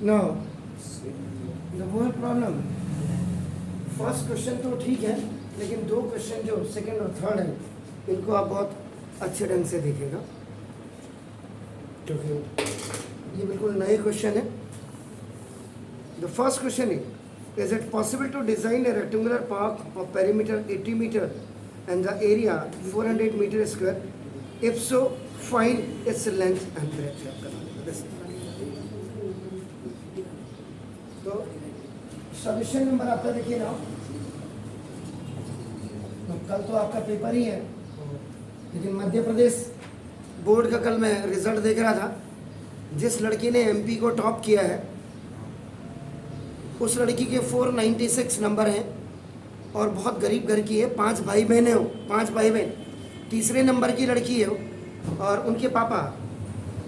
No the whole problem, first question तो ठीक है, लेकिन दो क्वेश्चन जो सेकंड और थर्ड है इनको आप बहुत अच्छे ढंग से देखेगा, क्योंकि ये बिल्कुल नए क्वेश्चन है। The first question is it possible to design a rectangular park of perimeter 80 metre and the area 400 metre square, if so find its length and breadth. तो सॉल्यूशन नंबर आपका देखिए ना, कल तो आपका पेपर ही है, लेकिन मध्य प्रदेश बोर्ड का कल मैं रिजल्ट देख रहा था। जिस लड़की ने एमपी को टॉप किया है उस लड़की के 496 नंबर हैं और बहुत गरीब घर की है, 5 भाई बहनें हो, 5 भाई बहन। तीसरे नंबर की लड़की है वो, और उनके पापा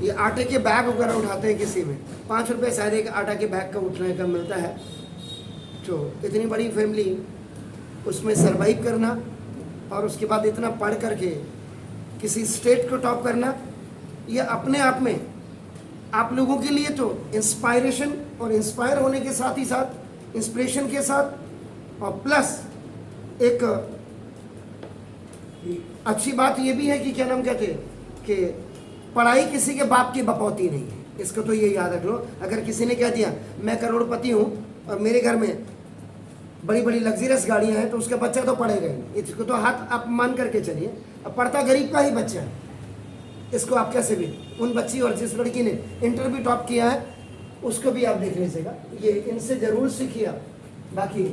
ये आटे के बैग वगैरह उठाते हैं, किसी में 5 रुपये शायद एक आटा के बैग का उठने का मिलता है। तो इतनी बड़ी फैमिली, उसमें सरवाइव करना और उसके बाद इतना पढ़ करके किसी स्टेट को टॉप करना, ये अपने आप में आप लोगों के लिए तो इंस्पायरेशन, और इंस्पायर होने के साथ ही साथ इंस्पिरेशन के साथ और प्लस एक अच्छी बात ये भी है कि क्या नाम कहते हैं कि पढ़ाई किसी के बाप की बपौती नहीं है, इसको तो ये याद रख लो। अगर किसी ने कह दिया मैं करोड़पति हूँ और मेरे घर में बड़ी बड़ी लग्जरियस गाड़ियां हैं, तो उसका बच्चा तो पढ़ेगा ही नहीं, इसको तो हाथ आप मान करके चलिए। अब पढ़ता गरीब का ही बच्चा है, इसको आप कैसे भी, उन बच्ची और जिस लड़की ने इंटर भी टॉप किया है उसको भी आप देख लीजिएगा, ये इनसे जरूर सीखिए आप। बाकी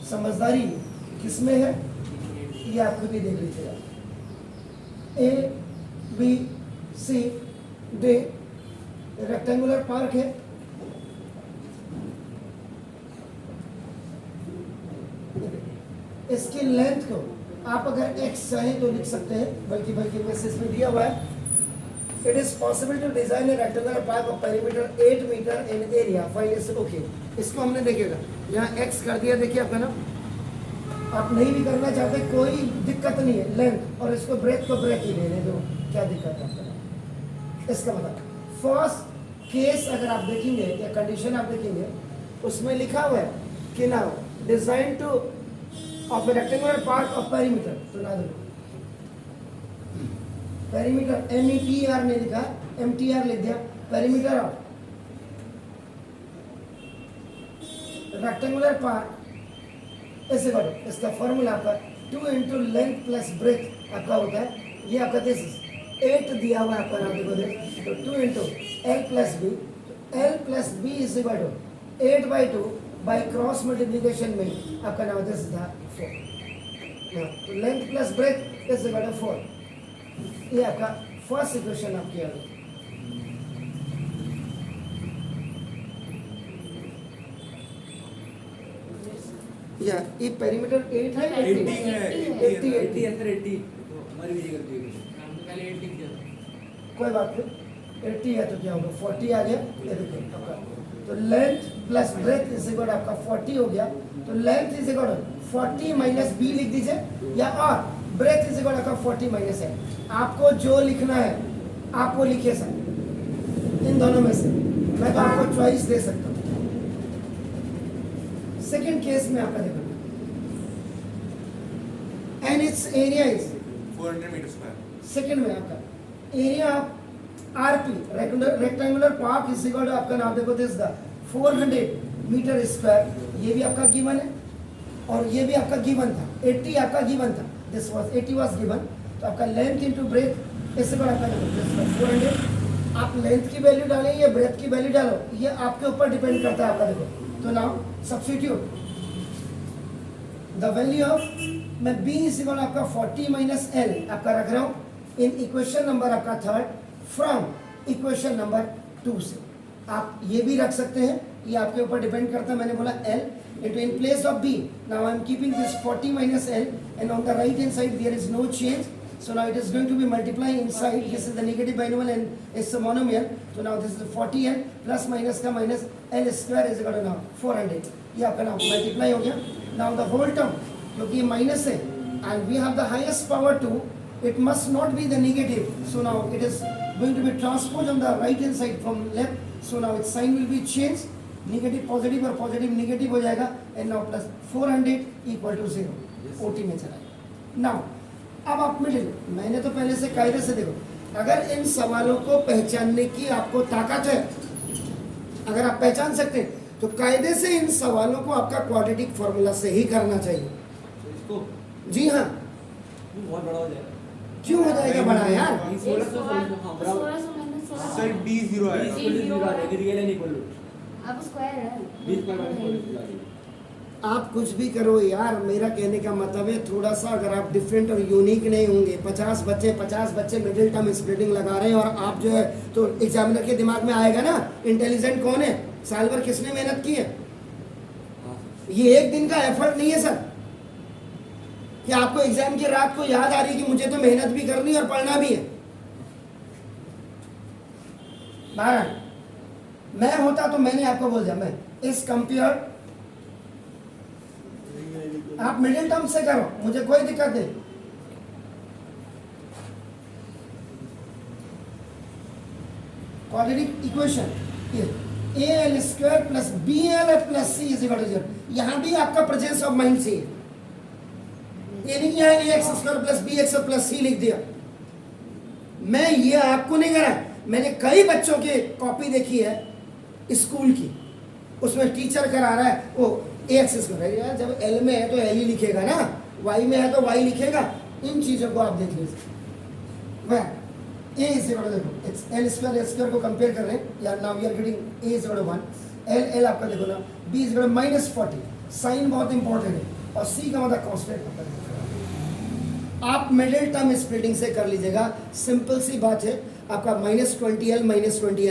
समझदारी किसमें है ये आप खुद ही देख लीजिएगा। A B C D rectangular park है, इसकी लेंथ को आप अगर x चाहें तो लिख सकते हैं, बल्कि मैसेज में दिया हुआ है। It is possible to design a rectangular park of perimeter 8 metre in area file is okay. इसको हमने देखेगा, यहाँ x कर दिया, देखिए आपका ना, आप नहीं भी करना चाहते कोई दिक्कत नहीं है, लेंथ और इसको ब्रेथ को ब्रेथ ही लेने दो, क्या दिक्कत है आपका। इसका मतलब फर्स्ट केस अगर आप देखेंगे या कंडीशन आप देखेंगे, उसमें लिखा हुआ है कि ना design two of A rectangular park of perimeter, तो ना देखो पेरीमीटर METR ने लिखा, MTR लिख दिया, पेरीमीटर ऑफ रेक्टेंगुलर पार्क ऐसे करो। इसका फॉर्मूला आपका 2 इंटू लेंथ प्लस ब्रेथ आपका होता है, ये आपका दिस 8 दिया हुआ है आपका, नाम देखो दे, तो 2 into L plus b, L plus b is equal to 8/2 by cross multiplication में आपका नाम दिस था 4। तो length plus breadth is equal to 4, ये आपका फर्स्ट इक्वेशन आपकी आ गई। या ये पेरीमीटर 8 है, 80 है, 80 अंदर 80 हमारी भी गलती होगी, पहले 8 लिख दिया था। कोई बात नहीं, 80 है तो क्या होगा 40 आ गया, ये देखिए आपका। तो length plus breadth is equal आपका 40 हो गया, तो length is equal 40 minus b लिख दीजिए, या और ब्रेथ इज इक्वल आपका 40 माइनस है। आपको जो लिखना है आप वो लिखिए सर, इन दोनों में से मैं तो आपको चॉइस दे सकता हूँ। सेकेंड केस में आपका देखो, and its area is 400 metre square. Second में आपका area of RP rectangular park is equal to आपका नाम देखो दिस द 400 मीटर स्क्वायर, ये भी आपका गिवन है और ये भी आपका गिवन था, 80 आपका गिवन था, दिस वाज 80 वाज गिवन। तो आपका लेंथ इनटू ब्रेथ इससे बड़ा आपका 400, आप लेंथ की वैल्यू डालें या ब्रेथ की वैल्यू डालो, ये आपके ऊपर डिपेंड करता है आपका। देखो तो now substitute the value of, मैं b इज इक्वल आपका 40 माइनस L आपका रख रहा हूँ इन इक्वेशन नंबर आपका थर्ड फ्रॉम इक्वेशन नंबर 2 से। आप ये भी रख सकते हैं, ये आपके ऊपर डिपेंड करता है। मैंने बोला L into in place of B, now I am keeping this 40 minus L, and on the right hand side there is no change, so now it is going to be multiplying inside, this is the negative binomial and it's a monomial, so now this is 40L plus minus का minus L square is equal to now 400, ये आपका now multiply हो गया। now the whole term क्योंकि ये minus है and we have the highest power 2, it must not be the negative, so now it is going to be transposed on the right hand side from left. So now its sign will be changed. Negative positive और positive negative हो जाएगा. And now plus 400 equal to 0. OT में चला गया. Now अब आप middle, मैंने तो पहले से कायदे से देखो, अगर इन सवालों को पहचानने की आपको ताकत है, अगर आप पहचान सकते हैं तो कायदे से इन सवालों को आपका क्वाड्रेटिक फॉर्मूला से ही करना चाहिए. इसको जी हाँ. बहुत बड़ा हो जाएगा. क्यों हो जाएगा बड़ा यार? 1600 हाँ बराबर. सर डी जीरो आएगा. रियल एंड इक्वल टू अब स्क्वायर है 20 पर माइनस आप कुछ भी करो यार, मेरा कहने का मतलब है थोड़ा सा अगर आप डिफरेंट और यूनिक नहीं होंगे. 50 बच्चे मिडिल टर्म स्प्लिटिंग लगा रहे हैं और आप जो है तो एग्जामिनर के दिमाग में आएगा ना इंटेलिजेंट कौन है, साल भर किसने मेहनत की है. ये एक दिन का एफर्ट नहीं है सर कि आपको एग्जाम की रात को याद आ रही कि मुझे तो मेहनत भी करनी और पढ़ना भी है. मैं होता तो मैंने आपको बोल दिया, मैं इस कंपेयर आप मिडिल टर्म से करो, मुझे कोई दिक्कत नहीं. Quadratic equation a l square plus b l plus c is equal to 0. यहां भी आपका प्रेजेंस ऑफ माइंड चाहिए. ये नहीं है A X square plus B X plus C लिख दिया. मैं ये आपको नहीं करा, मैंने कई बच्चों की कॉपी देखी है स्कूल की, उसमें टीचर करा रहा है वो ए एक्स स्क्वायर है, जब एल में है तो एल ही लिखेगा ना, वाई में है तो वाई लिखेगा. इन चीजों को आप देख लीजिए. वह ए इज इक्वल टू, देखो एल स्क्वायर एल स्क्वायर को कंपेयर कर रहे हैं यार. Now we are getting a is equal to 1, L आपका देखो ना, b is equal to -40. Sign बहुत इंपॉर्टेंट है और सी का मतलब कांस्टेंट. आप मिडिल टर्म स्प्लिटिंग से कर लीजिएगा, सिंपल सी बात है. आपका -20L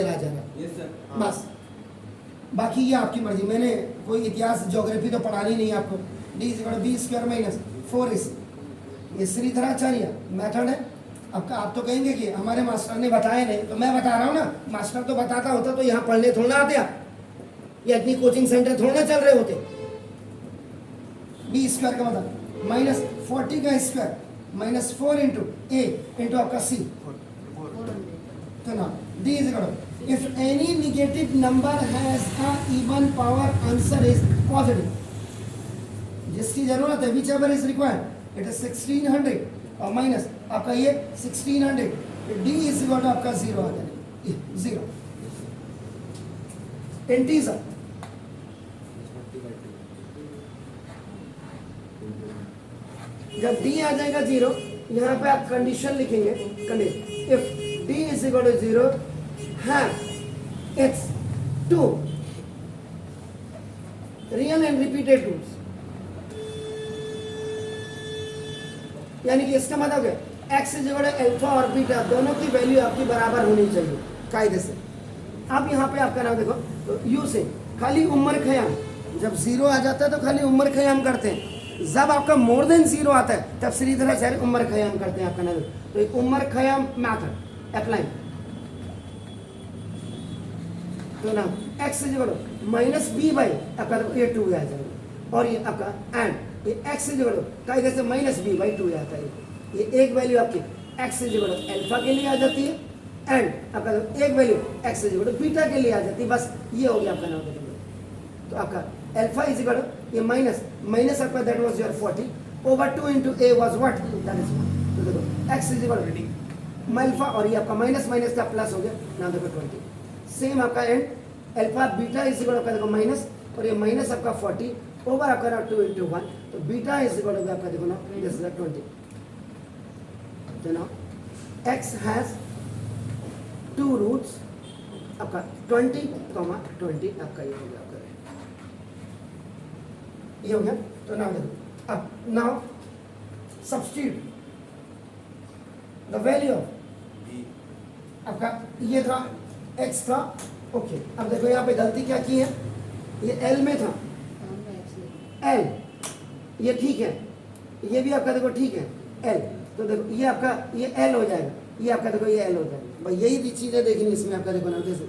आ जाएगा. Yes sir. बस बाकी ये आपकी मर्जी. मैंने कोई इतिहास ज्योग्राफी तो पढ़ानी नहीं आपको. D is equal to b square minus 4AC. ये श्रीधराचार्य मेथड है आपका. आप तो कहेंगे कि हमारे मास्टर ने बताया नहीं, तो मैं बता रहा हूँ ना. मास्टर तो बताता होता तो यहाँ पढ़ने थोड़ा आते आप, या इतनी कोचिंग सेंटर थोड़ा चल रहे होते. बी स्क्वायर का मतलब -40 का स्क्वायर -4 इंटू ए इंटू आपका सी. तो ना d is equal to, if any negative number has a even power, answer is positive. जिसकी जरूरत है which ever is required, it is 1600 और माइनस आपका ये 1600. D is equal to आपका 0 आ जाएगा. 0 इंटीजर. जब D आ जाएगा 0, यहाँ पे आप कंडीशन लिखेंगे. Condition if D is equal to 0 have its two real and repeated roots. यानी कि इसका मतलब है x is equal to alpha और बीटा दोनों की वैल्यू आपकी बराबर होनी चाहिए कायदे से. अब यहाँ पे आपका नाम देखो तो यू से खाली उम्र खयाम. जब 0 आ जाता है तो खाली उम्र खयाम करते हैं. जब आपका मोर देन 0 आता है तब श्रीधराचार्य उम्र खयाम करते हैं. आपका नाम तो एक उम्र खयाम मैथड अप्लाई. तो ना x is equal to -b by आपका ये 2 आ जाएगा. और ये आपका एंड ये x इज इक्वल टू कायदे से -b बाई 2 आता है. ये एक वैल्यू आपकी x is equal to alpha के लिए आ जाती है एंड आपका एक value x is equal to beta के लिए आ जाती है. बस ये हो गया आपका नाम. तो आपका अल्फा इज इक्वल टू ये माइनस आपका that was your 40 over 2 into a was what that is 1. तो देखो x is equal to alpha और ये आपका माइनस का प्लस हो गया. नाउ देखो 20. सेम आपका and alpha beta is equal to देखो माइनस और ये माइनस आपका 40 ओवर आपका 2 इंटू 1. तो बीटा इज इक्वल टू आपका देखो ना दिस इज 20. तो नाउ x हैज 2 रूट्स आपका 20, 20 आपका ये हो गया आपका. ये हो गया. तो नाउ देखो अब now substitute the value of आपका ये था x था. ओके अब देखो यहाँ पे गलती क्या की है. ये L में था L, ये ठीक है. ये भी आपका देखो ठीक है L. तो देखो ये आपका ये L हो जाएगा. ये आपका देखो ये L हो जाएगा. भाई यही चीज़ें देखनी इसमें आपका देखो ना जैसे.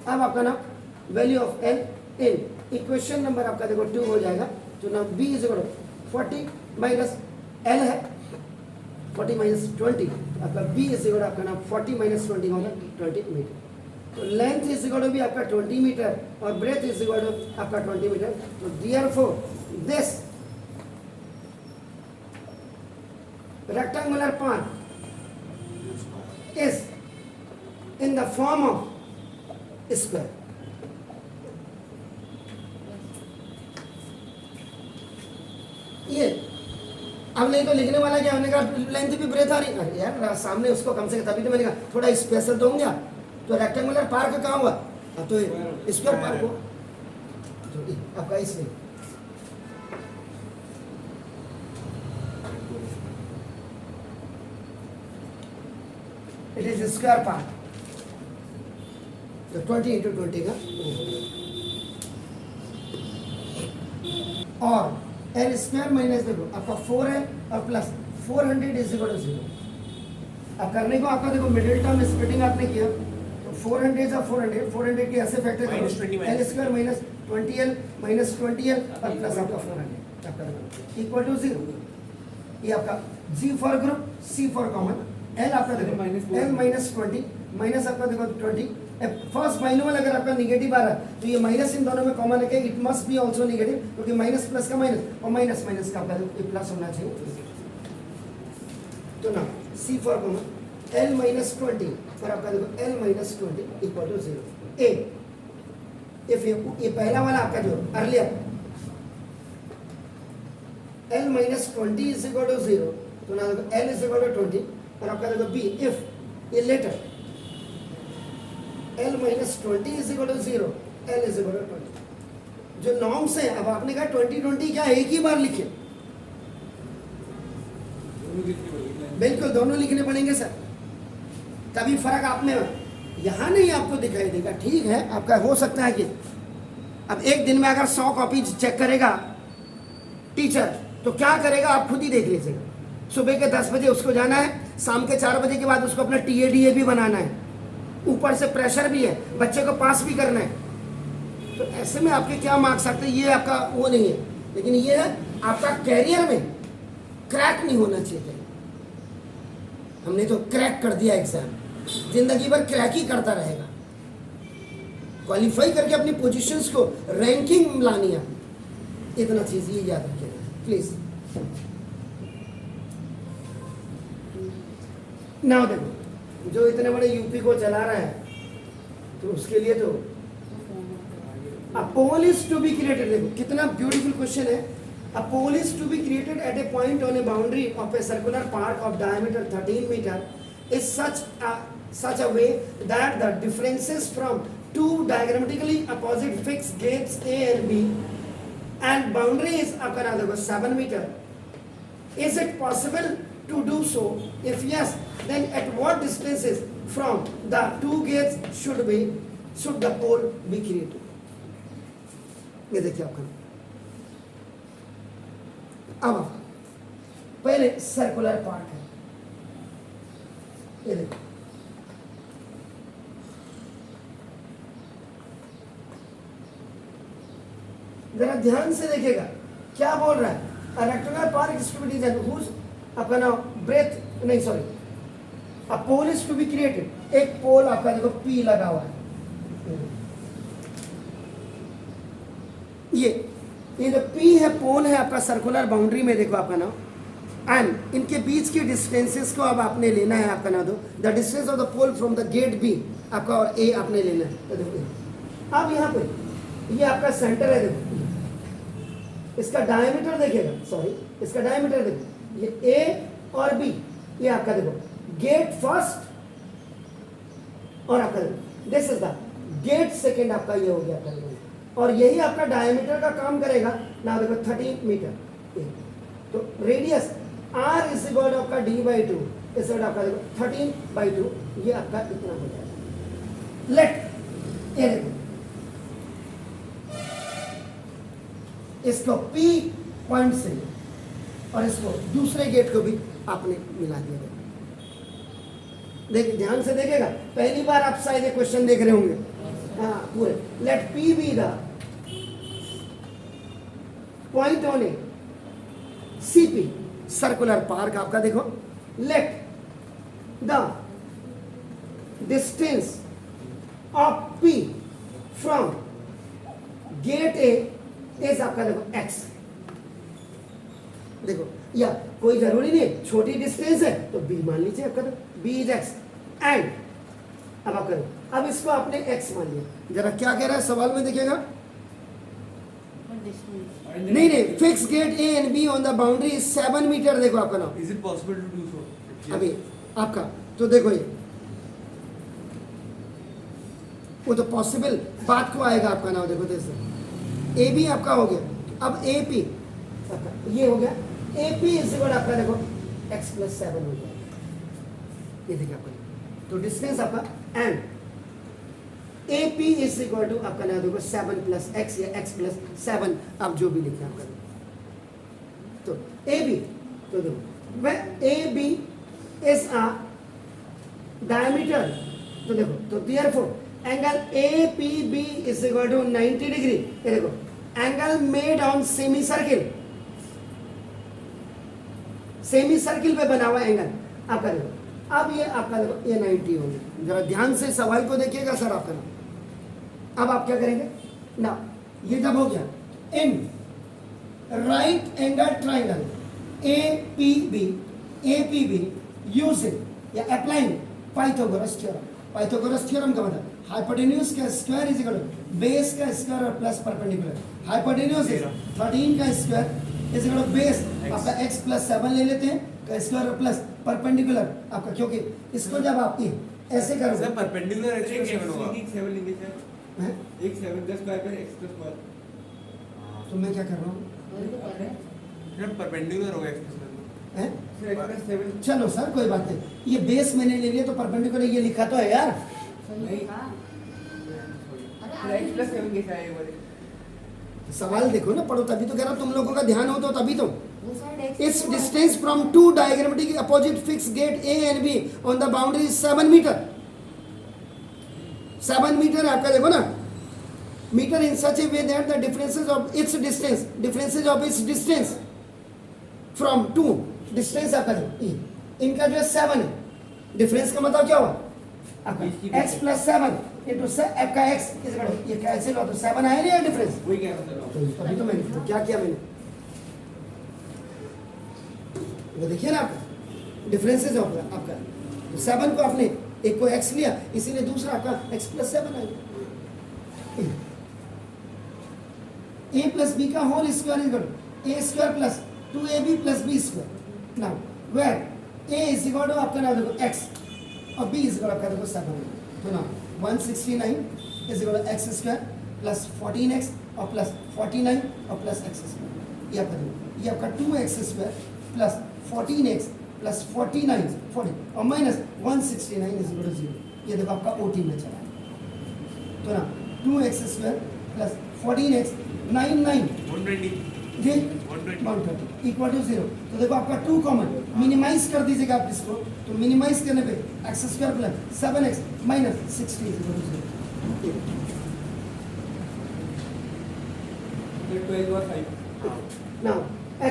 अब आपका ना value of L in equation number आपका देखो 2 हो जाएगा. तो ना B is equal to 40 minus L है 40 माइनस 20, आपका बी इज इक्वल आपका नाम 40 माइनस 20 होगा 20 मीटर। तो लेंथ इज इक्वल टू भी आपका 20 मीटर और ब्रेथ इज इक्वल टू आपका 20 मीटर। तो therefore this rectangular part is in the form of square. ये अब नहीं तो लिखने वाला क्या हमने कहा लेंथ भी ब्रेथ आ रही है यार सामने उसको कम से कम, तभी तो मैंने कहा थोड़ा स्पेशल तो होंगे। तो रेक्टेंगुलर पार्क कहाँ हुआ? तो स्क्वायर पार्क हो तो आपका इसमें इट इज स्क्वायर पार्ट। तो 20 इंटू 20 का और एल स्क्वायर माइनस देखो आपका 4 है और प्लस 400 इज इक्वल टू 0। अब करने को आपका देखो मिडिल टर्म स्प्लिटिंग आपने किया तो 400 या 400 के ऐसे factor -20 L square minus 20l minus 20l और प्लस आपका 400 इक्वल टू 0। ये आपका G for group, C for common, L आपका देखो L माइनस 20 माइनस आपका देखो 20। फर्स्ट बाइनोमियल अगर आपका निगेटिव आ रहा है तो ये माइनस इन दोनों में कॉमन है, it must be also negative क्योंकि माइनस प्लस का माइनस और माइनस माइनस का आपका प्लस होना चाहिए। तो ना C for common L minus 20 और आपका देखो L minus 20 equal to 0। A if ये पहला वाला आपका जो earlier L minus 20 is equal to 0 तो ना देखो L इज इक्वल टू 20 और आपका देखो बी इफ ये later L minus 20 is equal to 0 L is equal to 20। जो नॉर्म्स है अब आपने कहा 20 क्या एक ही बार लिखे? बिल्कुल दोनों लिखने पड़ेंगे सर, तभी फर्क आप में यहाँ नहीं आपको दिखाई देगा। ठीक है आपका हो सकता है कि अब एक दिन में अगर 100 कॉपी चेक करेगा टीचर तो क्या करेगा आप खुद ही देख लीजिएगा। सुबह के 10 बजे उसको जाना है, शाम के 4 बजे के बाद उसको अपना TADA भी बनाना है, ऊपर से प्रेशर भी है, बच्चे को पास भी करना है। तो ऐसे में आपके क्या मार्क्स सकते हैं ये आपका वो नहीं है, लेकिन ये है आपका कैरियर में क्रैक नहीं होना चाहिए। हमने तो क्रैक कर दिया एग्जाम, जिंदगी भर क्रैक ही करता रहेगा। क्वालिफाई करके अपनी पोजीशंस को रैंकिंग लानी है, इतना चीज ये याद रखिएगा प्लीज। नाउ देखो जो इतने बड़े यूपी को चला रहा है तो उसके लिए तो a pole is to be created. देखो कितना ब्यूटीफुल क्वेश्चन है। A pole is to be created at a point on a boundary of a circular park of diameter 13 metre is such a way that the differences from two diagrammatically opposite fixed gates A and B and boundary is आपका ना देखो 7 meter. Is it possible to do so? If yes, then at what distances from the two gates should the pole be created? ये देखिए आपका अब पहले circular part है, ये देखो जरा ध्यान से देखिएगा क्या बोल रहा है। A rectangular park is to be designed whose आपका नाम breadth नहीं sorry a pole is to be created। एक पोल आपका देखो P लगा हुआ है, ये जो P है पोल है आपका सर्कुलर बाउंड्री में देखो आपका नाम, एंड इनके बीच के डिस्टेंसेस को अब आपने लेना है आपका ना दो the distance of the pole from the gate B आपका और A आपने लेना है। तो देखो अब यहाँ पे ये आपका सेंटर है, देखो इसका डायमीटर देखिएगा, सॉरी इसका डायमीटर देखो ये A और B, ये आपका देखो गेट फर्स्ट और आपका this is the gate second आपका ये हो गया आपका, और यही आपका डायमीटर का काम करेगा ना देखो 13 मीटर। तो radius R is equal to आपका D/2 इस आपका देखो 13/2 ये आपका इतना हो जाएगा। लेट ये देखो इसको P पॉइंट से और इसको दूसरे गेट को भी आपने मिला दिया। देखिए ध्यान से देखेगा, पहली बार आप शायद ये क्वेश्चन देख रहे होंगे। हाँ पूरे let P be the point on a CP circular park आपका देखो let the distance of P from gate A is आपका देखो एक्स। देखो या कोई जरूरी नहीं है, छोटी डिस्टेंस है तो बी मान लीजिए आपका, बी इज एक्स एंड अब आप करो, अब इसको आपने एक्स मान लिया। जरा क्या कह रहा है सवाल में देखिएगा, नहीं नहीं, fix gate A and B on the boundary is 7 metre. देखो आपका नाम Is it possible to do so? अभी आपका, तो देखो ये वो तो पॉसिबल बात को आएगा आपका नाम। देखो जैसे ए बी आपका हो गया, अब ए पी ये हो गया, ए पी इज इक्वल आपका देखो एक्स प्लस 7 हो गया। ये देखिए आपका, तो डिस्टेंस आपका and A P is equal to आपका नाम देखो 7 प्लस एक्स या एक्स प्लस 7, आप जो भी लिखे आपका। तो ए बी, तो देखो वह A B is a diameter, तो देखो तो therefore angle A P B is equal to 90 degree. ये देखो angle made on semicircle, semicircle पे बना हुआ एंगल आपका। देखो अब ये आपका देखो ये 90 हो गया। जरा ध्यान से सवाल को देखिएगा सर आपका नाम। अब आप क्या करेंगे ना, ये जब हो गया in right angle triangle A P B using या applying Pythagoras theorem. Pythagoras theorem का मतलब हाइपोटेन्यूज का square is equal to base का स्क्वायर और प्लस परपेंडिकुलर। हाइपोटेन्यूज इज 13 का square is equal to base आपका x प्लस 7 ले लेते हैं का स्क्वायर और प्लस परपेंडिकुलर आपका, क्योंकि इसको जब आप ये ऐसे सर करोगे परपेंडिकुलर एक्स प्लस 7 होगा। एक 7 लेंगे सर, हैं? एक 7 का स्क्वायर पर x प्लस 1। तो मैं क्या कर रहा हूँ सर परपेंडिकुलर होगा एक्स प्लस 7। हैं? सर x प्लस 7 चलो सर कोई बात नहीं, ये बेस मैंने ले लिया तो परपेंडिकुलर ये लिखा तो है यार। नहीं, सर x प्लस 7 कैसा है बोले? सवाल देखो ना, पढ़ो तभी तो कह रहा हूं, तुम लोगों का ध्यान हो तो तभी तो। Its distance from two diagrammatic opposite fix gate A and B on the boundary is 7 metre. 7 metre है आपका, देखो ना metre in such a way that the differences of its distance from two, distance आपका जो इनका जो है 7 है, डिफरेंस का मतलब क्या हुआ आपका x प्लस 7 इंटू f का x ये कैंसिल हुआ तो 7 आया नहीं डिफरेंस। वही कह रहा था। तो अभी तो मैंने तो क्या किया मैंने, वो देखिए ना आपका डिफरेंसेस आपका तो 7 को आपने एक को x लिया, इसीलिए दूसरा आपका x प्लस 7 आया। a प्लस बी का whole square is equal to a square plus 2ab plus b square. Now where a is equal to आपका नाम देखो x और b इज इक्वल आपका देखो 7। तो ना 169 is equal to x square plus 14x और प्लस 49 और प्लस x स्क्वायर। ये आपका देखो ये आपका 2x square plus 14x plus 49 40 और माइनस 169 इज इक्वल टू 0। ये देखो आपका OT में चला है। तो ना 2x स्क्वायर प्लस 14x 99 120 ये 130 इक्वल टू 0। तो देखो आपका 2 कॉमन, मिनिमाइज कर दीजिएगा आप इसको, तो मिनिमाइज करने पे x square plus 7x minus 60 equal to 0। ये 12 और 5। Now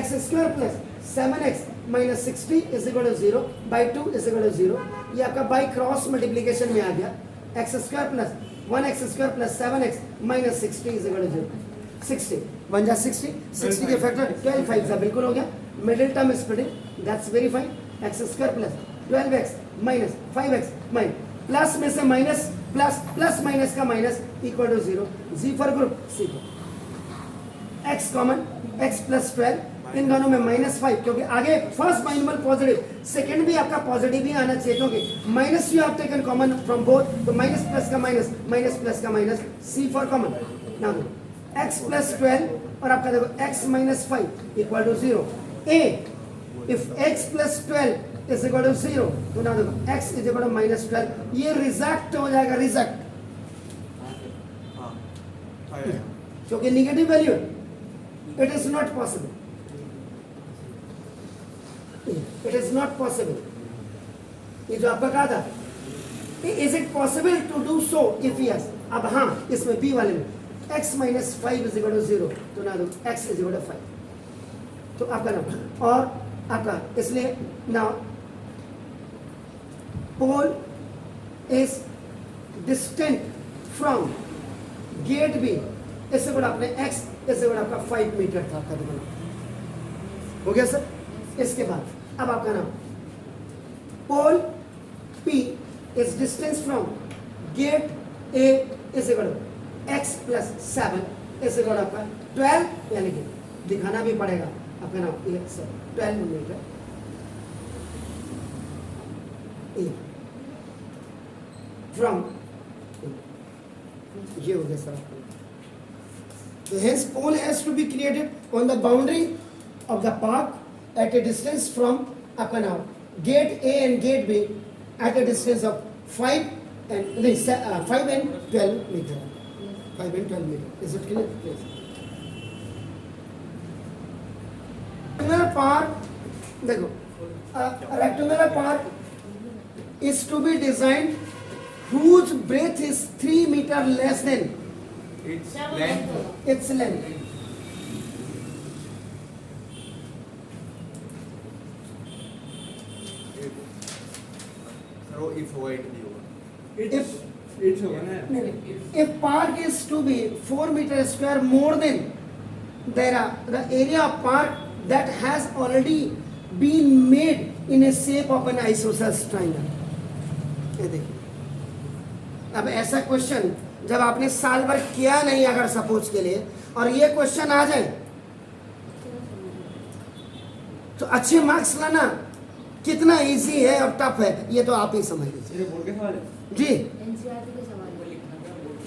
x square plus 7x minus 60 is equal to 0 by 2 is equal to 0। ये आपका बाई क्रॉस मल्टीप्लिकेशन में आ गया, x square plus 1x square plus 7x minus 60 is equal to 0। 60 1 जा 60 60 के factor 12 5 जा बिल्कुल हो गया। Middle term splitting that's very fine. x square plus 12x minus 5x minus plus में से माइनस प्लस प्लस माइनस का माइनस इक्वल टू 0। जी for group c for x common x plus 12 इन दोनों में -5 क्योंकि आगे फर्स्ट बाइनोमियल पॉजिटिव, सेकंड भी आपका पॉजिटिव ही आना चाहिए क्योंकि minus you have taken common from both, तो माइनस प्लस का minus c for common. Now x plus 12 और आपका देखो x minus 5 equal to 0। a if x plus 12 is equal to 0 तो ना देखो x is equal to minus 12, ये reject हो जाएगा, रिजेक्ट क्योंकि negative value it is not possible, it is not possible. ये जो आपका कहा था is it possible to do so if yes, अब हाँ इसमें b वाले में x minus 5 is equal to 0 तो ना दो x इज इक्वल टू 5 तो आपका नाम और आपका, इसलिए now pole is distant from gate B, इससे बड़ा अपने एक्स, इससे बड़ा आपका 5 मीटर था आपका दिमाग। हो गया सर? इसके बाद अब आपका नाम pole P is distance from gate A is equal x plus 7 is equal आपका 12, यानी कि दिखाना भी पड़ेगा आपका नाम 12 मीटर फ्रॉम, ये हो गया सर आपका। So hence pole has to be created on the boundary of the park at a distance from आपका नाम gate A and gate B at a distance of 5 and 12 meter. 5 and 12 meter. Is it clear? Yes. Rectangular park, देखो, rectangular park is to be designed whose breadth is 3 meter less than Its length. its length. If होगा it भी होगा। If It's होगा ना। if park is to be 4 meter square more than the area of park that has already been made in a shape of an isosceles triangle. ये देखिए, अब ऐसा question जब आपने साल भर किया नहीं अगर सपोज के लिए और ये क्वेश्चन आ जाए तो अच्छे मार्क्स लाना कितना इजी है और टफ है ये तो आप ही समझ लीजिए। मेरे बोर्ड के सवाल है। जी एनसीईआरटी के सवाल वो लिखना था बोर्ड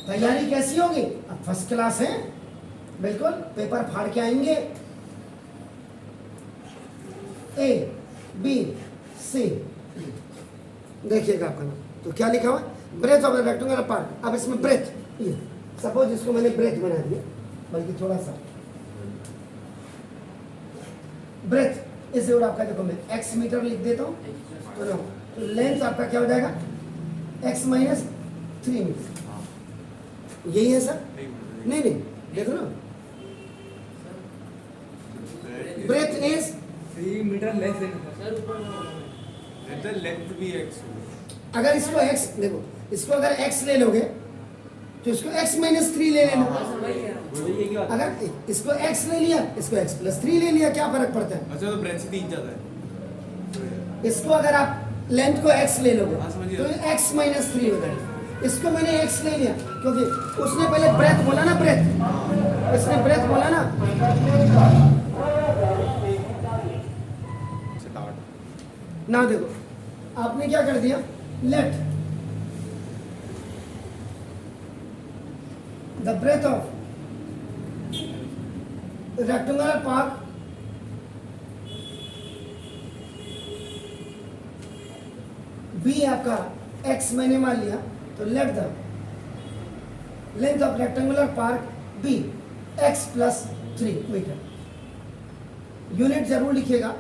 तैयारी कैसी होगी? अब फर्स्ट क्लास है, बिल्कुल पेपर फाड़ के आएंगे। ए बी सी, देखिएगा आपका नाम तो क्या लिखा हुआ है? Breadth of the rectangular part. अब इसमें ब्रेथ, ये सपोज इसको मैंने ब्रेथ बना दिया, बल्कि थोड़ा सा ब्रेथ इस और आपका देखो मैं एक्स मीटर लिख देता हूँ तो लेंथ आपका क्या हो जाएगा? X minus 3 metre. यही है सर? नहीं नहीं, देखो ना, breadth is 3 metre less than. Sir ऊपर The length भी x होगा। अगर इसको x देखो, इसको अगर x ले लोगे तो इसको x माइनस 3 ले लेना। ये क्या? अगर इसको x ले लिया, इसको x प्लस 3 ले लिया, क्या फर्क पड़ता है? अच्छा तो ब्रेथ से 3 ज्यादा है। इसको अगर आप लेंथ को x ले लोगे हाँ, समझिए। तो x माइनस 3 हो जाएगा। इसको मैंने x ले लिया क्योंकि उसने पहले ब्रेथ बोला ना, ब्रेथ, इसने ब्रेथ बोला ना। ना देखो आपने क्या कर दिया, let the breadth of rectangular park be आपका x मैंने मान लिया तो let the length of rectangular park be x plus 3 metre. Unit जरूर लिखिएगा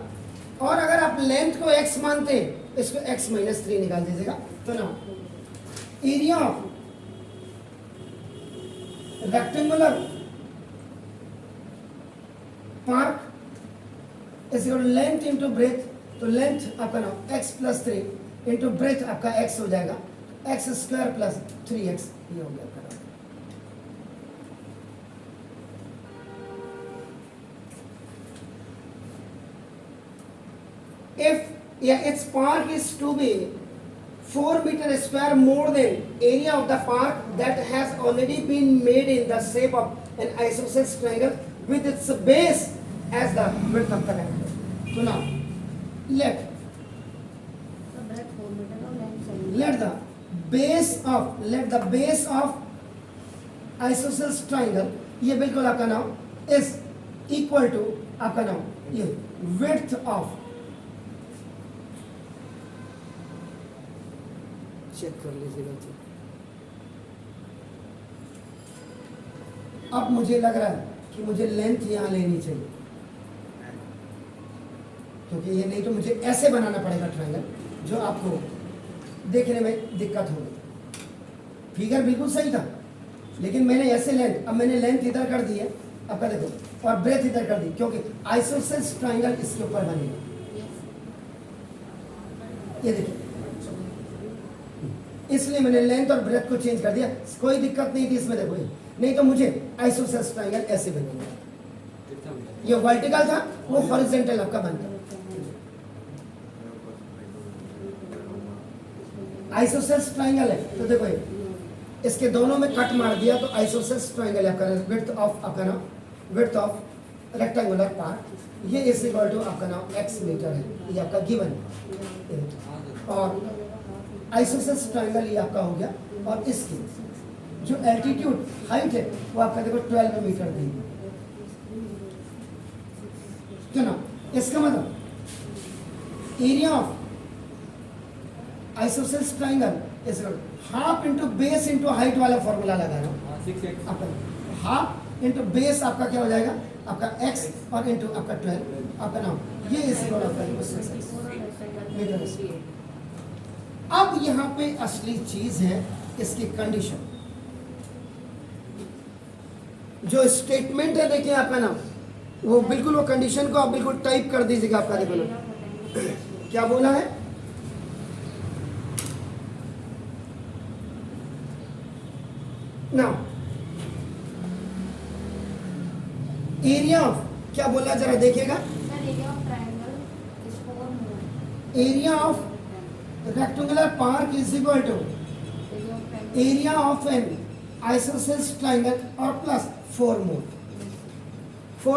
और अगर आप लेंथ को x मानते हैं इसको x माइनस 3 निकाल दीजिएगा तो ना area of rectangular park is length into breadth, तो लेंथ आपका ना x प्लस 3 इंटू ब्रेथ आपका x हो जाएगा x स्क्वायर प्लस 3x, ये हो गया आपका। If its park is to be 4 meter square more than area of the park that has already been made in the shape of an isosceles triangle with its base as the width of the rectangle. So now let breadth 4 metre और length 7 let the base of isosceles triangle, ये बिल्कुल आपका नाम is equal to आपका नाम ये width of, check कर लीजिएगा। अब मुझे लग रहा है कि मुझे लेंथ यहाँ लेनी चाहिए क्योंकि ये नहीं तो मुझे ऐसे बनाना पड़ेगा ट्रायंगल जो आपको देखने में दिक्कत होगी। फिगर बिल्कुल सही था लेकिन मैंने ऐसे लेंथ, अब मैंने लेंथ इधर कर दी है आपका देखो, और ब्रेथ इधर कर दी क्योंकि आइसोसेल्स ट्राइंगल इसके ऊपर बनेगा। ये देखिए, इसलिए मैंने लेंथ और ब्रेथ को चेंज कर दिया, कोई दिक्कत नहीं थी इसमें। देखो ये, नहीं तो मुझे आइसोसेल्स ट्राइंगल ऐसे बनेगा, ये वर्टिकल था, वो हॉरिजॉन्टल आपका बनता। आइसोसेल्स ट्राइंगल है तो देखो ये, इसके दोनों में कट मार दिया तो आइसोसेल्स ट्राइंगल आपका विड्थ ऑफ आपका नाम, विड्थ ऑफ रेक्टेंगुलर पार्ट, ये इज इक्वल टू आपका नाम x मीटर है, ये आपका गिवन है। और आइसोसेल्स ट्राइंगल ये आपका हो गया, और इसकी जो एल्टीट्यूड हाइट है वो आपका देखो 12 मीटर देंगे, क्यों ना। इसका मतलब area of isosceles triangle is half into base into height वाला फॉर्मूला लगा रहा हूँ। 6x आपका हाफ इंटू बेस आपका क्या हो जाएगा, आपका x और इंटू आपका 12 आपका नाम, ये इस मीटर स्क्वायर। अब यहाँ पे असली चीज है इसकी कंडीशन, जो स्टेटमेंट है देखिए आपका नाम, वो बिल्कुल वो कंडीशन को आप बिल्कुल टाइप कर दीजिएगा। आपका देखो ना क्या बोला है, नाउ एरिया ऑफ क्या बोला जरा देखिएगा, area of rectangular park is equal to area of an isosceles triangle और plus 4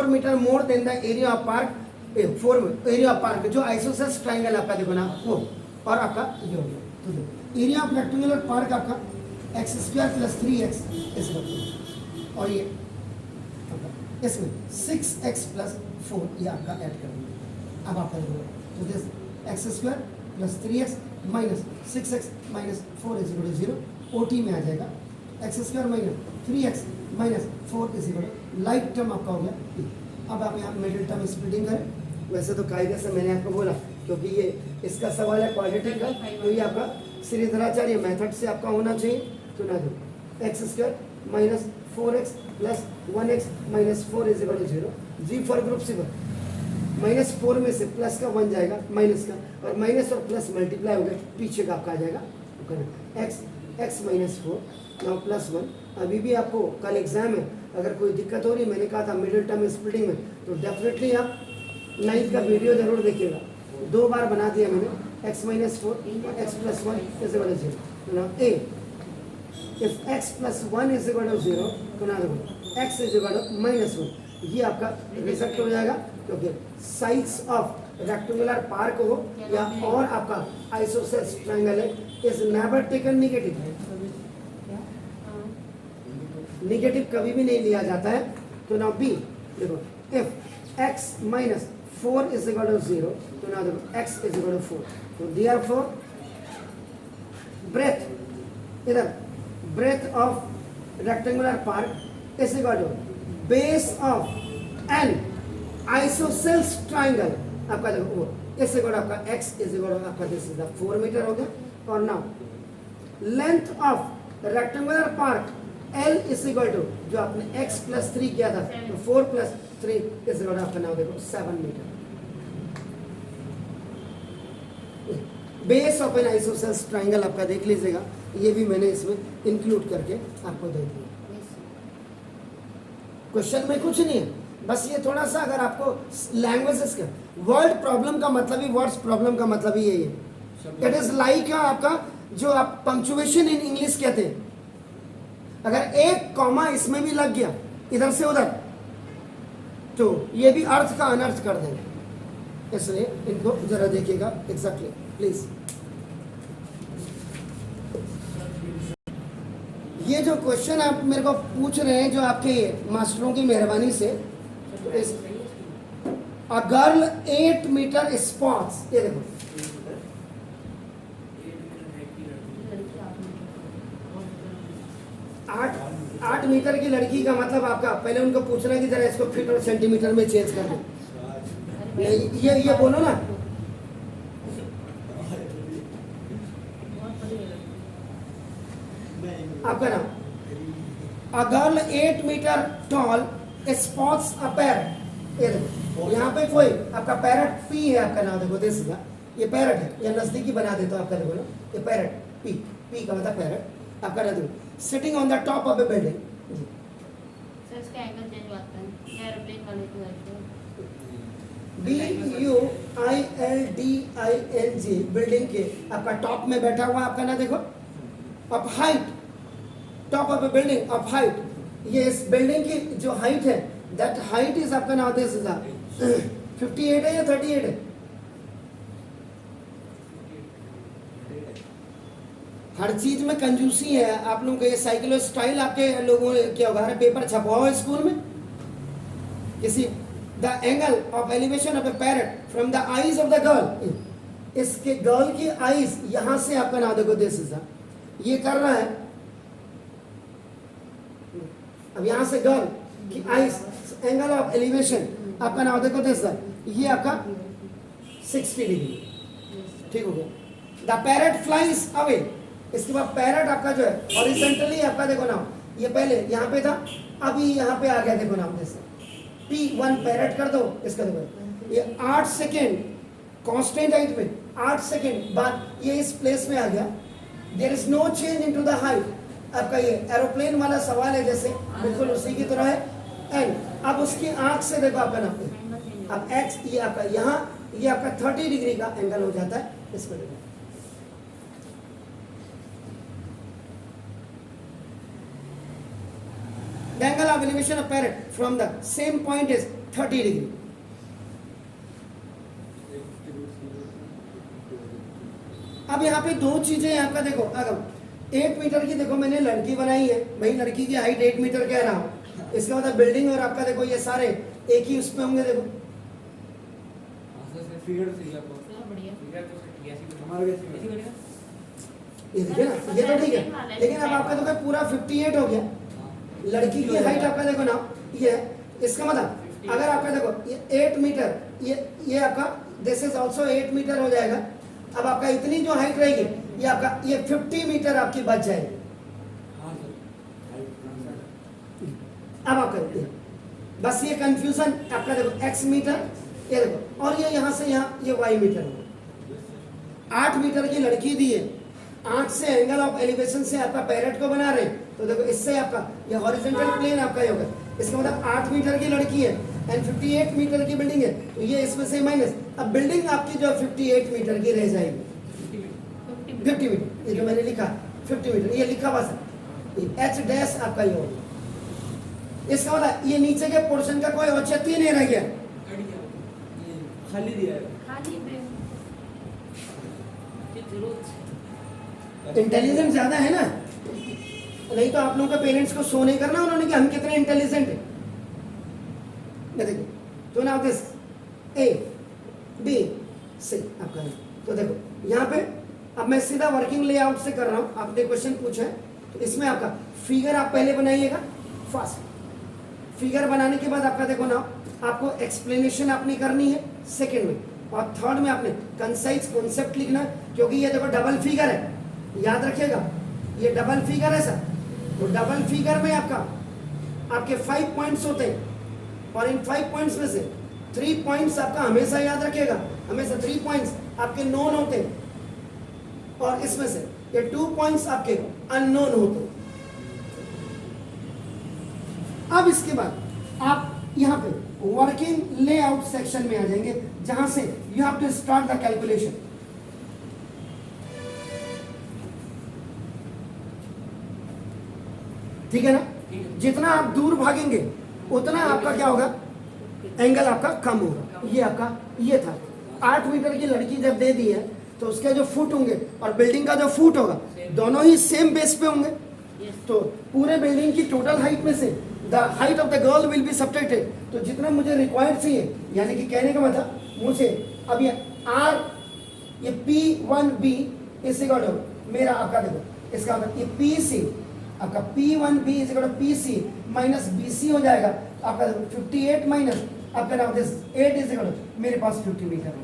metre more than the area of park, 4 area of park जो आइसोसेल्स ट्राइंगल आपका देखो ना वो, और आपका ये हो गया एरिया ऑफ रेक्टेंगुलर पार्क आपका x स्क्वायर प्लस 3x इस वक्त, और ये इसमें 6x प्लस 4 ये आपका ऐड कर देंगे। अब आपका देखो तो this x square plus 3x minus 6x minus 4 is equal to 0, OT में आ जाएगा x square minus 3x minus 4 is equal like term आपका हो गया। अब आप यहाँ मिडिल टर्म स्प्लिटिंग करें, वैसे तो कायदे से मैंने आपको बोला क्योंकि ये इसका सवाल है क्वाड्रेटिक का, तो ये आपका श्रीधराचार्य मेथड से आपका होना चाहिए। तो ना दो x square minus 4x plus 1x minus 4 is equal to 0, जी फॉर ग्रुप सिंबल, माइनस 4 में से प्लस का 1 जाएगा माइनस का, और माइनस और प्लस मल्टीप्लाई हो गया, पीछे का आपका आ जाएगा x माइनस 4 नाउ प्लस 1। अभी भी आपको कल एग्जाम है, अगर कोई दिक्कत हो रही, मैंने कहा था मिडिल टर्म स्प्लिटिंग में, तो डेफिनेटली आप 9th का वीडियो जरूर देखिएगा, 2 बार बना दिया मैंने, x माइनस 4 और x plus 1 is equal to 0। तो now a if x plus 1 is equal to 0, तो ना देखो x is equal to minus 1, ये आपका रिजल्ट हो जाएगा, क्योंकि साइड्स ऑफ रेक्टेंगुलर पार्क हो या और आपका आइसोसेल्स ट्रायंगल है is never taken negative, negative कभी भी नहीं लिया जाता है। तो ना बी देखो if x minus 4 is equal to 0, तो ना देखो x is equal to 4, तो therefore breadth इधर breadth of rectangular park is equal to base of an isosceles triangle, आपका देखो वो इस इक्वल आपका x इज इक्वल आपका दिस इज द 4 मीटर हो गया, और now length of rectangular park L is equal to जो आपने x प्लस 3 किया था, तो 4 प्लस 3 इज इक्वल आपका नाउ देखो 7 metre. Base of an isosceles triangle आपका देख लीजिएगा, ये भी मैंने इसमें इंक्लूड करके आपको दे दिया। क्वेश्चन में कुछ नहीं है, बस ये थोड़ा सा अगर आपको लैंग्वेजेस का वर्ड प्रॉब्लम का मतलब ही, वर्ड्स प्रॉब्लम का मतलब ही यही है। इट इज लाइक आपका जो आप पंक्चुएशन इन इंग्लिश कहते हैं, अगर एक कॉमा इसमें भी लग गया इधर से उधर, तो ये भी अर्थ का अनर्थ कर देंगे, इसलिए इनको जरा देखिएगा एग्जैक्टली प्लीज। ये जो क्वेश्चन आप मेरे को पूछ रहे हैं जो आपके मास्टरों की मेहरबानी से, अ गर्ल 8 मीटर स्पॉट्स, ये देखो 8 मीटर की लड़की का मतलब आपका पहले उनको पूछना है कि जरा इसको फीट और सेंटीमीटर में चेंज कर दो, ये बोलो ना। आपका नाम, a girl 8 meter tall spots a parrot. ये देखो यहाँ पे कोई आपका पैरट पी है, आपका नाम देखो दिस ये पैरट है, या नजदीकी बना देता हूँ आपका देखो ना, ये पैरट पी, पी का मतलब पैरट आपका ना देखो, sitting on the top of A building. Sir इसका एंगल चेंज होता है एरोप्लेन वाले को BUILDING बिल्डिंग के आपका टॉप में बैठा हुआ आपका ना देखो, of height, top of A building of height, ये इस बिल्डिंग की जो हाइट है, दैट हाइट इज आपका नाम दिस इज 58 है या 38 है? हर चीज में कंजूसी है आप लोगों का। ये साइकिलो स्टाइल आपके लोगों ने क्या होगा, पेपर छपवा हो स्कूल में किसी, the angle of elevation of A parrot from the eyes of the girl, इसके गर्ल की आईज यहां से आपका नाम देखो दिस इज ये कर रहा है, अब यहां से गर्ल की आईज एंगल ऑफ एलिवेशन आपका नाम देखो दिस ये आपका 60 डिग्री, ठीक हो गया। द पैरट फ्लाइज अवे, इसके बाद पैरट आपका जो है हॉरिजॉन्टली आपका देखो नाम, ये पहले यहाँ पे था, अभी यहाँ पे आ गया देखो नाम जैसे P1 पैरट कर दो, इसका देखो ये 8 सेकेंड कांस्टेंट हाइट में 8 सेकेंड बाद ये इस प्लेस में आ गया। There is no change into the height, आपका ये एरोप्लेन वाला सवाल है जैसे, बिल्कुल उसी की तरह है। एंड अब उसकी आंख से देखो आपका नाम, अब एक्स ये आपका यहाँ ये आपका 30 डिग्री का एंगल हो जाता है, इस पर देखो the angle of elevation of parrot from the same point is 30 degree. अब यहाँ पे दो चीजें हैं आपका देखो, अगर 8 मीटर की देखो मैंने लड़की बनाई है, भाई लड़की की हाइट 8 मीटर कह रहा हूँ, इसका मतलब बिल्डिंग और आपका देखो ये सारे एक ही उसमें होंगे देखो। फिगर तो सही है आपको, बढ़िया फिगर तो सही है, हमारा कैसे बढ़िया, ये देखिए ना, ये तो ठीक है, लेकिन अब आपका देखो पूरा 58 हो गया, लड़की की हाइट आपका देखो ना ये है, इसका मतलब अगर आपका देखो ये 8 मीटर, ये आपका दिस इज आल्सो 8 मीटर हो जाएगा। अब आपका इतनी जो हाइट रहेगी ये आपका ये 50 मीटर आपकी बच जाएगी। अब आपका बस ये कंफ्यूजन आपका देखो x मीटर ये देखो, और ये यहाँ से यहाँ ये y मीटर हो। 8 मीटर की लड़की दी है, 8 से एंगल ऑफ एलिवेशन से आपका पैरेट को बना रहे हैं, तो देखो इससे आपका ये हॉरिजॉन्टल प्लेन आपका ही होगा, इसका मतलब 8 मीटर की लड़की है एंड 58 मीटर की बिल्डिंग है, तो ये इसमें से माइनस, अब बिल्डिंग आपकी जो 58 मीटर की रह जाएगी, 50 मीटर, ये जो मैंने लिखा 50 मीटर ये लिखा बस एच डैश आपका ये होगा। इसका मतलब ये नीचे के पोर्शन का कोई औचित्य ही नहीं रह गया, खाली दिया है। खाली में इंटेलिजेंट ज्यादा है ना, नहीं तो आप लोगों का पेरेंट्स को शो नहीं करना उन्होंने कि हम कितने इंटेलिजेंट हैं। देखिए तो ना दिस A B C आपका, तो देखो यहाँ पे अब मैं सीधा वर्किंग लेआउट से कर रहा हूँ, आपने क्वेश्चन पूछा है, तो इसमें आपका फिगर आप पहले बनाइएगा फास्ट, फिगर बनाने के बाद आपका देखो ना आपको एक्सप्लेनेशन आपने करनी है सेकंड में, और थर्ड में आपने कंसाइज कॉन्सेप्ट लिखना, क्योंकि ये देखो डबल फिगर है, याद रखिएगा ये डबल फिगर है सर, तो डबल फिगर में आपके 5 पॉइंट्स होते हैं, और इन 5 पॉइंट्स में से 3 पॉइंट्स आपका हमेशा याद रखिएगा, हमेशा 3 पॉइंट्स आपके नोन होते हैं, और इसमें से ये 2 पॉइंट्स आपके अननोन होते हैं। अब इसके बाद आप यहाँ पे वर्किंग लेआउट सेक्शन में आ जाएंगे, जहां से you have to start the calculation. ठीक है ना, जितना आप दूर भागेंगे उतना आपका क्या होगा, एंगल आपका कम होगा। ये आपका ये था 8 मीटर की लड़की जब दे दी है तो उसके जो फुट होंगे और बिल्डिंग का जो फुट होगा दोनों ही सेम बेस पे होंगे, तो पूरे बिल्डिंग की टोटल हाइट में से the height of the girl will be subtracted, तो जितना मुझे रिक्वायर्ड चाहिए, यानी कि कहने का मतलब मुझे अब ये R ये P1B इज इक्वल टू मेरा आपका देखो इसका मतलब ये PC आपका P1B is equal to PC minus BC हो जाएगा, आपका 58 माइनस आपका नाम 8 इज इक्वल टू मेरे पास 50 मीटर होगा।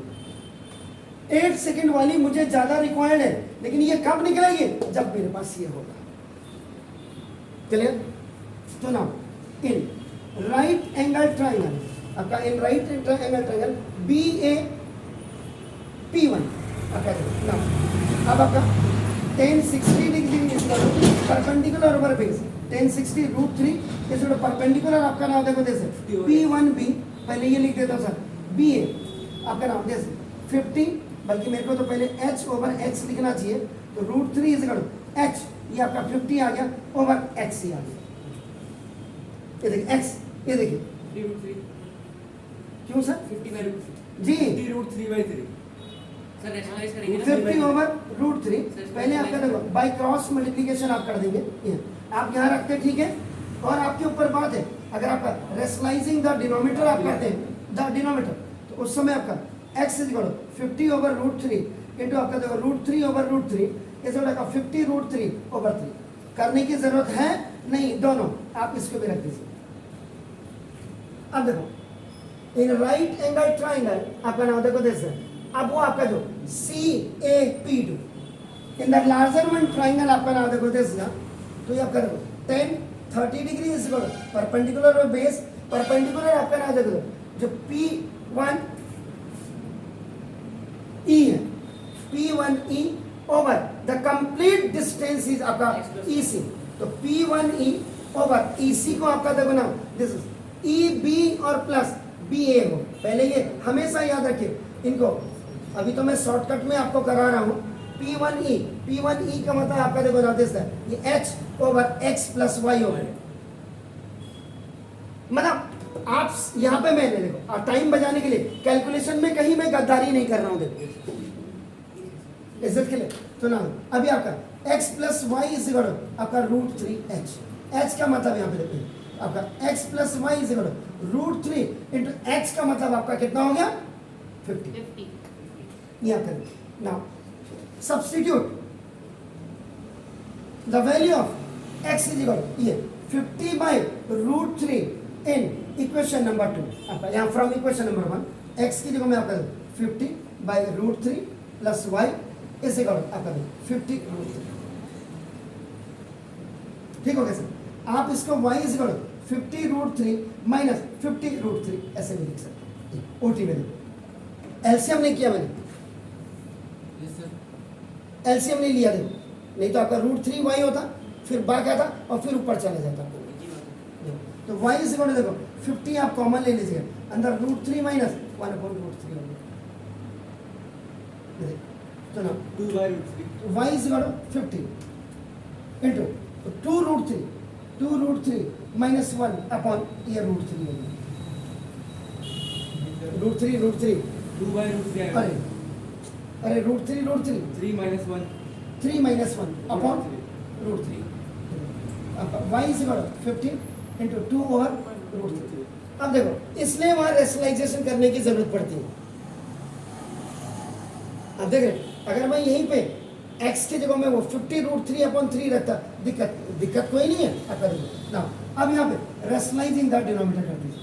8 सेकेंड वाली मुझे ज्यादा रिक्वायर्ड है, लेकिन ये कब निकलेगी जब मेरे पास ये होगा। क्लियर? तो now in right angle triangle आपका, इन राइट एंगल ट्राइंगल BAP1 आपका ना, अब आपका 1060 डिग्री परपेंडिकुलर ओवर बेस 1060 √3 इस परपेंडिकुलर आपका नाम देखो जैसे P1B, पहले ये लिख देता हूँ सर, BA आपका नाम जैसे 50, बल्कि मेरे को तो पहले H/X लिखना चाहिए, तो √3 इज इक्वल टू H, ये आपका 50 आ गया ओवर X ही आ गया, ये देखिए X, ये देखिए 3√3 क्यों सर 50/3 जी 50√3/3 सर रेशनलाइज करेंगे ना 50 ओवर √3, पहले आपका देखो बाय क्रॉस मल्टीप्लिकेशन आप कर देंगे, ये आप यहाँ रखते ठीक है, और आपके ऊपर बात है, अगर आपका रेशनलाइजिंग द डिनोमिनेटर आप करते हैं द डिनोमिनेटर, तो उस समय आपका x is equal to 50 over √3 into आपका देखो √3 ओवर √3 इस का 50 √3 ओवर 3 करने की जरूरत है नहीं, दोनों आप इसको भी रख दीजिए। अब देखो इन राइट एंगल ट्राइंगल आपका नाम देखो जैसे, अब वो आपका जो CAP2 in the larger one triangle आपका नाम देखो दिस ना, तो ये आपका देखो 10-30 डिग्री इज इक्वल परपेंडिकुलर और बेस, परपेंडिकुलर आपका नाम देखो जो P1E है, P1E over the complete distance is आपका EC, तो P1E ओवर EC को आपका देखो ना दिस इज EB और प्लस BA हो, पहले ये हमेशा याद रखिए इनको, अभी तो मैं शॉर्टकट में आपको करा रहा हूँ। P1E का मतलब आपका देखो ना दिस है ये H over X plus Y हो गया, मतलब आप यहाँ पे मैंने देखो टाइम बचाने के लिए कैलकुलेशन में कहीं मैं गद्दारी नहीं कर रहा हूँ, देखो इज्जत के लिए, तो ना अभी आपका x plus y is equal आपका √3h, h का मतलब यहाँ पे देखो आपका x plus y is equal √3 into h का मतलब आपका कितना हो गया 50, यहाँ करें now substitute the value of x is equal ये 50/√3 इन इक्वेशन नंबर 2 आपका यहाँ फ्रॉम इक्वेशन नंबर 1 x की जगह में आपका 50/√3 प्लस y इज इक्वल आपका 50√3, ठीक हो गया सर। आप इसको y इज इक्वल 50√3 माइनस 50√3 ऐसे भी लिख सकते हैं, ओटी में देखो एलसीएम नहीं किया मैंने, एलसीएम नहीं लिया देखो, नहीं तो आपका √3y होता, फिर बाकी आता और फिर ऊपर चला जाता, तो y इज इक्वल देखो 50 आप कॉमन ले लीजिएगा, अंदर √3 माइनस 1/√3 होगा, तो ना 2/√3 y is equal to 50 into 2√3 minus 1 upon ये √3 होगा, √3 2/√3 अरे अरे √3 3 minus 1 3 minus 1 upon √3, y is equal to 50 into 2 over √3। अब देखो इसलिए वहाँ रेशनलाइजेशन करने की जरूरत पड़ती है। अब देखें अगर मैं यहीं पे x की जगह में वो 50√3/3 रखता, दिक्कत कोई नहीं है आपका ना। अब यहाँ पे रेशनलाइजिंग द डिनोमिनेटर कर दीजिए,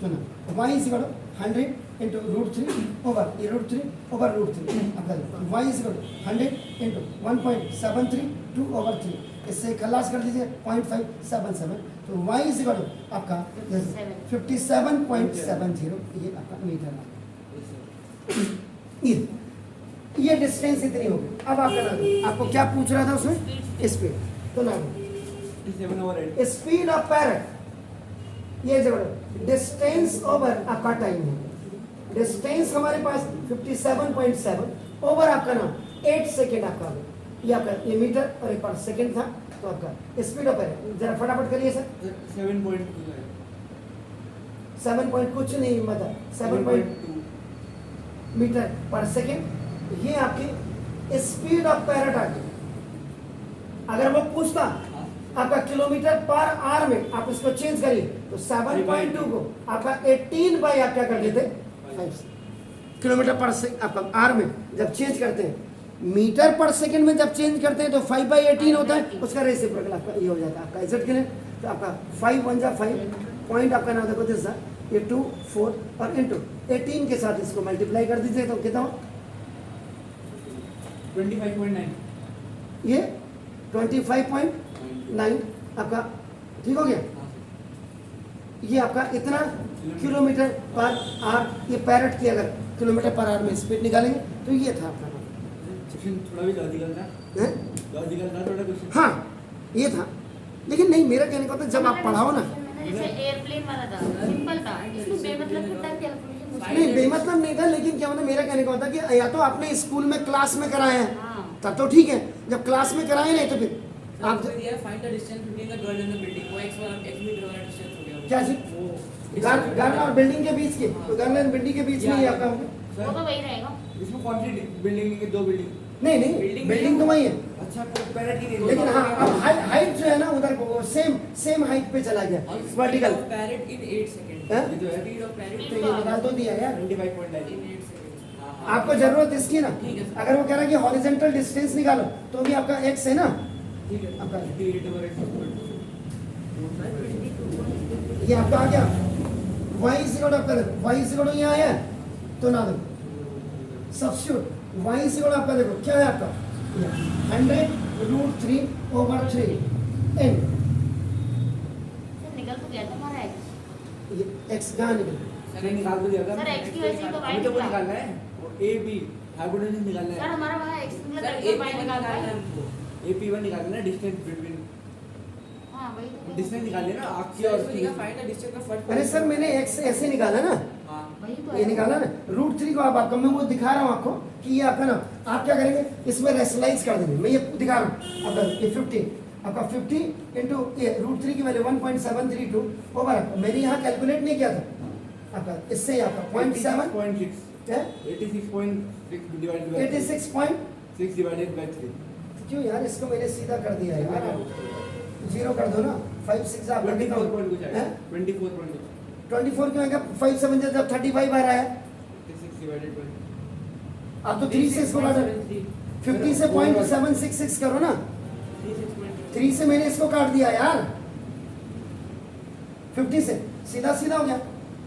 तो ना y is equal to 100 into √3 over ये √3 ओवर √3 आपका y is equal to 100 into 1.73 2 over 3, इससे खलास कर दीजिए 0.577, तो y इज इक्वल टू आपका 57.70 ये आपका मीटर है। ये डिस्टेंस इतनी होगी। अब आप करना दो, आपको क्या पूछ रहा था उसमें स्पीड, तो ना 57/8 स्पीड ऑफ पैरेट, ये जो डिस्टेंस ओवर आपका टाइम है, डिस्टेंस हमारे पास 57.7 ओवर आपका नाम 8 सेकेंड आपका, ये आपका ये मीटर और एक पर सेकेंड था, तो आपका स्पीड ऑफ पैरेट जरा फटाफट करिए सर। 7 पॉइंट कुछ नहीं मतलब 7 मीटर पर सेकेंड, ये आपकी स्पीड ऑफ पैरेट आ गई। अगर वो पूछता आपका किलोमीटर पर आवर में, आप इसको चेंज करिए तो 7.2 को आपका 18 बाई आप क्या कर देते 5 किलोमीटर पर सेकेंड आपका आवर में जब चेंज करते हैं, मीटर पर सेकेंड में जब चेंज करते हैं तो 5/18 होता है, उसका रेसिप्रोकल आपका ये हो जाता है आपका इज्जत के लिए, तो आपका 5 1 जा 5 पॉइंट आपका नाम देखो दिस ये 2 4 और इंटू 18 के साथ इसको मल्टीप्लाई कर दीजिए तो कितना हो 25.9 ये 25.9 आपका, ठीक हो गया। ये आपका इतना किलोमीटर पर आवर, ये पैरेट की अगर किलोमीटर पर आवर में स्पीड निकालेंगे तो ये था आपका क्वेश्चन थोड़ा भी लॉजिकल था, है? लॉजिकल था थोड़ा क्वेश्चन। हाँ ये था, लेकिन नहीं मेरा कहने का मतलब जब आप पढ़ाओ ना, जैसे एयरप्लेन वाला था, सिंपल था, इसमें बेमतलब के टाइप कैलकुलेशन नहीं बेमतलब नहीं था, लेकिन क्या मतलब मेरा कहने का मतलब कि या तो आपने स्कूल में क्लास में कराया है हाँ। तब तो ठीक है, जब क्लास में कराए नहीं तो फिर आप आपको दिया find the distance between the girl and the building, वो x मीटर वाला डिस्टेंस हो गया। क्या चीज गार्डन और बिल्डिंग के बीच के, तो गार्डन और बिल्डिंग के बीच में ही आपका होगा। वो तो वही रहेगा। इसमें कौन सी बिल्डिंग है? दो बिल्डिंग। नहीं नहीं बिल्डिंग तो वही है, अच्छा पैरेट की लेकिन हाँ अब हाइट जो है ना उधर को सेम हाइट पे चला गया वर्टिकल। पैरेट इन 8 सेकंड। हैं? ये तो है स्पीड ऑफ पैरेट तो ये निकाल तो दिया यार, 25.9। इन 8 सेकंड। आपको जरूरत इसकी ना, ठीक है सर। अगर वो कह रहा है कि हॉरिजॉन्टल डिस्टेंस निकालो तो भी आपका x है ना, ठीक है। आपका 8/x ये आपका आ गया y इक्वल आपका देखो, y इक्वल यहाँ आया है तो ना देखो सब्स्टिट्यूट, y इक्वल आपका देखो क्या है आपका 100√3/3 n, सर निकल तो गया था हमारा x। ये x कहाँ निकल, सर निकाल तो दिया था। सर, x की वजह से तो y अभी तो वो निकला। निकालना है, वो AB हाइपोटेन्यूज निकालना सर है। हमारा वहाँ x सर निकला एक तो y निकालना है। AP1 निकालना है, डिस्टेंस बिटवीन, हाँ वही तो। डिस्टेंस निकालना है ना आपकी और और इसको उसकी। लिखा find the distance of first. अरे सर मैंने x ऐसे निकाला ना, हां वही तो ये है। निकाला ना √3 को, आप आपको मैं वो दिखा रहा हूँ आपको कि ये आपका ना, आप क्या करेंगे इसमें रेशनलाइज कर देंगे, मैं ये दिखा रहा हूँ आपका ये 50 आपका 50 इंटू ये √3 की वैल्यू 1.732 ओवर, मैंने यहाँ कैलकुलेट नहीं किया था आपका, इससे ही आपका 0.7 86.6 है 86.6 divided by 86 point, 6 divided by 3 क्यों यार इसको मैंने सीधा कर दिया है यार, जीरो कर दो ना, 5 6 आप 24 पॉइंट कुछ आया, हैं? 24 पॉइंट 24 क्यों आएगा, 5 7 जब 35 आ रहा है, 6 डिवाइडेड बाय, आप तो 3 से इसको काटो, 50 से 0.766 करो ना, 3 से मैंने इसको काट दिया यार, 50 से सीधा सीधा हो गया,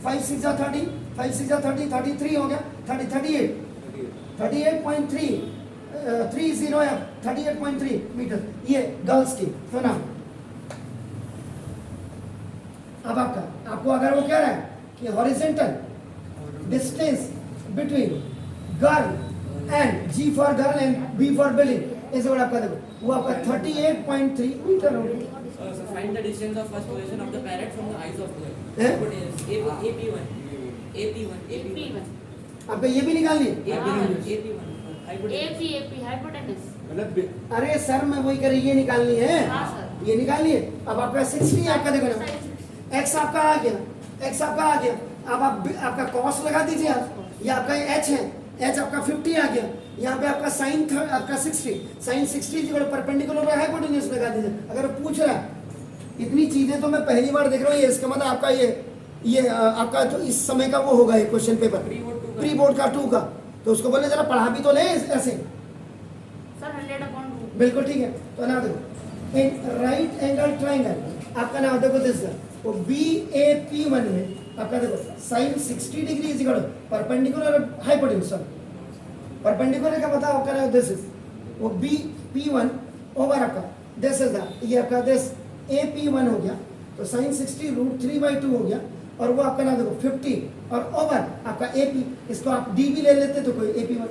5 6 जा 30, 5 6 जा 30, 33 हो गया, 38 38.3 30 है 38.3 मीटर, ये गर्ल्स की तो ना। अब आपको अगर वो कह रहा है कि horizontal distance between girl and G for girl and B for building, ऐसे वर्ड आपका देखो वो आपका 38.3 मीटर हो गया। So find the distance of first position of the parrot from the eyes of girl. हैं? AP1. AP1. आपका ये भी निकाल लिए, AP1. AP hypotenuse. मतलब अरे सर मैं वही कर ये निकालनी है, हाँ सर। ये निकालिए। अब आपका 60 आपका देखो ना, x आपका आ गया, x आपका आ गया, अब आप आपका cos लगा दीजिए आप, ये आपका h है, h आपका 50 आ गया, यहाँ पे आपका साइन आपका 60, साइन 60 जो परपेंडिकुलर है हाइपोटेन्यूज लगा दीजिए। अगर वो पूछ रहा है, इतनी चीजें तो मैं पहली बार देख रहा हूँ, ये इसका मतलब आपका ये आपका जो इस समय का वो होगा ये क्वेश्चन पेपर प्री बोर्ड का 2 का, तो उसको बोले जरा पढ़ा भी तो ले ऐसे। सर 100/2। बिल्कुल ठीक है, तो ना देखो इन राइट एंगल ट्राइंगल आपका नाम देखो दिस वो BAP1 में आपका देखो sine 60 degree is equal perpendicular hypotenuse, sorry perpendicular का बताओ आपका नाम दिस इज वो BP1 ओवर आपका दिस इज ये आपका दिस AP1 हो गया, तो साइन 60 √3/2 हो गया, और वो आपका नाम देखो 50 और ओवर आपका AP, इसको आप D भी ले लेते तो कोई AP1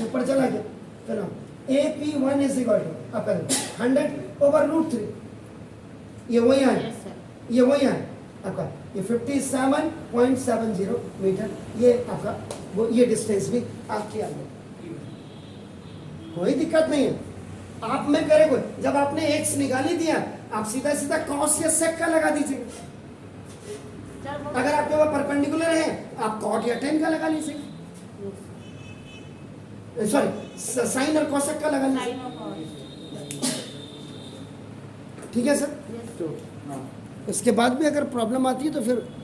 ऊपर चला गया, तो ना AP1 इज इक्वल टू आपका 100/√3, ये वही है, यस सर। ये वही है आपका ये 57.70 मीटर, ये आपका वो ये डिस्टेंस भी आपकी आ गई, कोई दिक्कत नहीं है। आप में करे कोई, जब आपने x निकाल ही दिया आप सीधा सीधा cos या sec का लगा दीजिए, सर वो अगर आपके वो परपेंडिकुलर है आप cot या tan का लगा लीजिए, सॉरी साइन और cosec का लगा लीजिए, साइन ऑफ ठीक है सर। यस। तो इसके बाद भी अगर प्रॉब्लम आती है तो फिर